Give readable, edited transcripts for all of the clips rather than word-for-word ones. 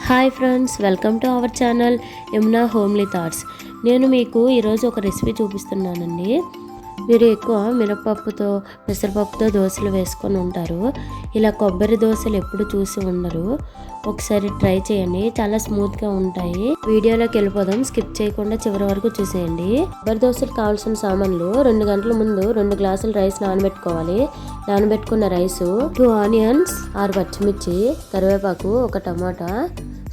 Hi friends, welcome to our channel Yamuna homely thoughts. నేను మీకు ఈరోజు ఒక రెసిపీ చూపిస్తున్నానండి. మీరు ఎక్కువ మినపప్పుతో పెసరపప్పుతో దోశలు వేసుకొని ఉంటారు. ఇలా కొబ్బరి దోశలు ఎప్పుడు చూసి ఉండరు. ఒకసారి ట్రై చేయండి, చాలా స్మూత్గా ఉంటాయి. వీడియోలోకి వెళ్ళిపోదాం, స్కిప్ చేయకుండా చివరి వరకు చూసేయండి. కొబ్బరి దోశలు కావాల్సిన సామాన్లు: 2 గంటల ముందు 2 గ్లాసుల రైస్ నానబెట్టుకోవాలి. నానబెట్టుకున్న రైసు, 2 ఆనియన్స్, 6 పచ్చిమిర్చి, కరివేపాకు, 1 టమాటా,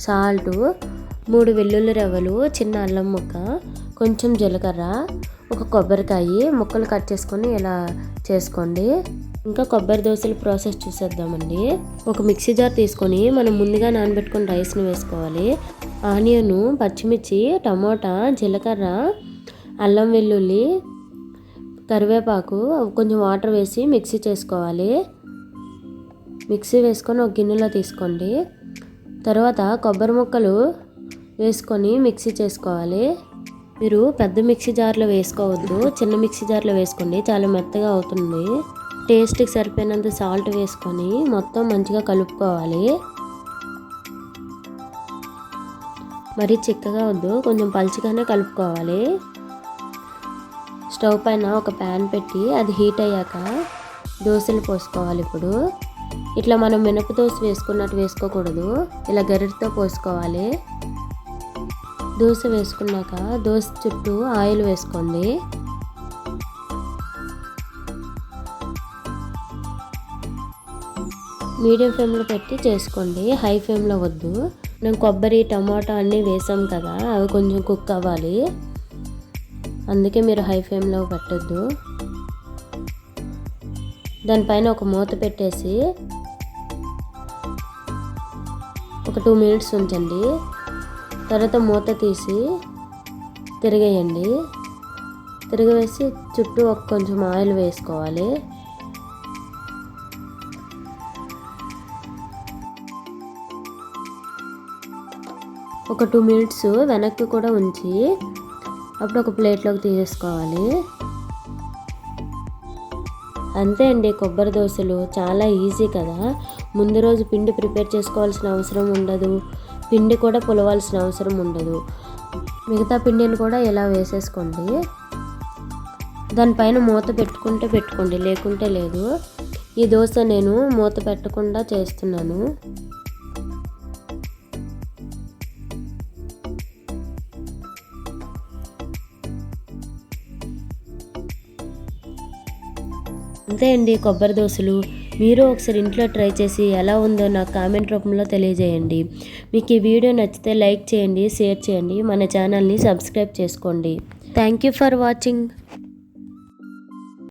సాల్ట్, 3 వెల్లుల్లి రెవ్వలు, చిన్న అల్లం ముక్క, కొంచెం జీలకర్ర, 1 కొబ్బరికాయ ముక్కలు కట్ చేసుకొని ఇలా చేసుకోండి. ఇంకా కొబ్బరి దోశల ప్రాసెస్ చూసేద్దామండి. ఒక మిక్సీ జార్ తీసుకొని మనం ముందుగా నానబెట్టుకుని రైస్ని వేసుకోవాలి. ఆనియన్, పచ్చిమిర్చి, టమాటా, జీలకర్ర, అల్లం వెల్లుల్లి, కరివేపాకు, కొంచెం వాటర్ వేసి మిక్సీ చేసుకోవాలి. మిక్సీ వేసుకొని ఒక గిన్నెలో తీసుకోండి. తర్వాత కొబ్బరి ముక్కలు వేసుకొని మిక్సీ చేసుకోవాలి. మీరు పెద్ద మిక్సీ జార్లో వేసుకోవద్దు, చిన్న మిక్సీ జార్లో వేసుకోండి, చాలా మెత్తగా అవుతుంది. టేస్ట్కి సరిపోయినంత సాల్ట్ వేసుకొని మొత్తం మంచిగా కలుపుకోవాలి. మరీ చిక్కగా వద్దు, కొంచెం పలుచగానే కలుపుకోవాలి. స్టవ్ పైన ఒక ప్యాన్ పెట్టి అది హీట్ అయ్యాక దోశలు పోసుకోవాలి. ఇప్పుడు ఇట్లా మనం మినప దోశ వేసుకున్నట్టు వేసుకోకూడదు, ఇలా గరిటతో పోసుకోవాలి. దోశ వేసుకున్నాక దోశ చుట్టూ ఆయిల్ వేసుకోండి. మీడియం ఫ్లేమ్లో పెట్టి చేసుకోండి, హై ఫ్లేమ్లో వద్దు. మనం కొబ్బరి, టమాటా అన్నీ వేసాం కదా, అవి కొంచెం కుక్ అవ్వాలి, అందుకే మీరు హై ఫ్లేమ్లో పెట్టద్దు. దానిపైన ఒక మూత పెట్టేసి ఒక 2 మినిట్స్ ఉంచండి. తర్వాత మూత తీసి తిరగేయండి. తిరగవేసి చుట్టూ కొంచెం ఆయిల్ వేసుకోవాలి. ఒక 2 మినిట్స్ వెనక్కి కూడా ఉంచి అప్పుడు ఒక ప్లేట్లోకి తీసేసుకోవాలి. అంతే అండి, కొబ్బరి దోశలు చాలా ఈజీ కదా. ముందు రోజు పిండి ప్రిపేర్ చేసుకోవాల్సిన అవసరం ఉండదు, పిండి కూడా పులవాల్సిన అవసరం ఉండదు. మిగతా పిండిని కూడా ఇలా వేసేసుకోండి. దానిపైన మూత పెట్టుకుంటే పెట్టుకోండి, లేకుంటే లేదు. ఈ దోశ నేను మూత పెట్టకుండా చేస్తున్నాను. అంతే అండి, కొబ్బరి దోశలు. మీరు ఒకసారి ఇంట్లో ట్రై చేసి ఎలా ఉందో నాకు కామెంట్ రూపంలో తెలియజేయండి. మీకు ఈ వీడియో నచ్చితే లైక్ చేయండి, షేర్ చేయండి, మన ఛానల్ని సబ్స్క్రైబ్ చేసుకోండి. Thank you for watching.